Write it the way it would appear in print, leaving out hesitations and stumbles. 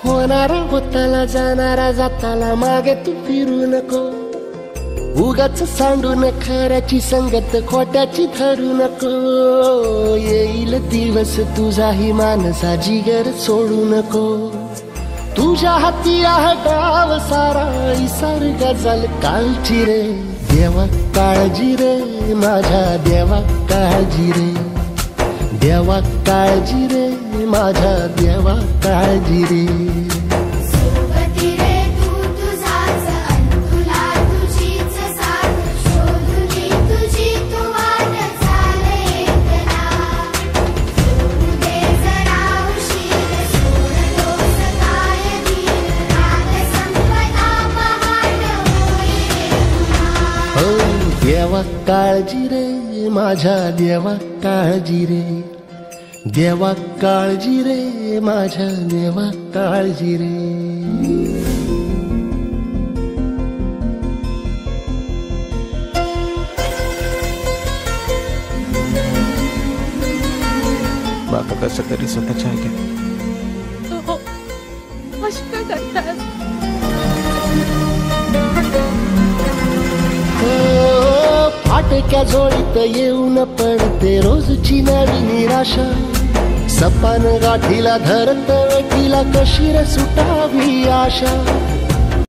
होणारा होताला जाणारा जाताला मागे तू फिरू नको, उगाच सांडून खऱ्याची संगत खोट्याची धरू नको. येईल दिवस तुझाही मानसा जिगर सोडू नको, तुझ्या हाती आहे डाव सारा इसार गजल कालची रे. देवा काळजी रे माझ्या देवा काळजी रे, देवा काळजी रे माझ्या देवा काळजी रे. देवा काळजी रे माझ्या देवा काळजी रे, देवा काळजी रे माझ्या देवा काळजी रे. बाबा कसं तरी स्वतःच्या ऐका अशी काय करतात. फाटक्या जोडीत येऊन पडते रोजची नवी निराशा, सपान गाठीला धरत वेठीला कशी रे सुटावी आशा.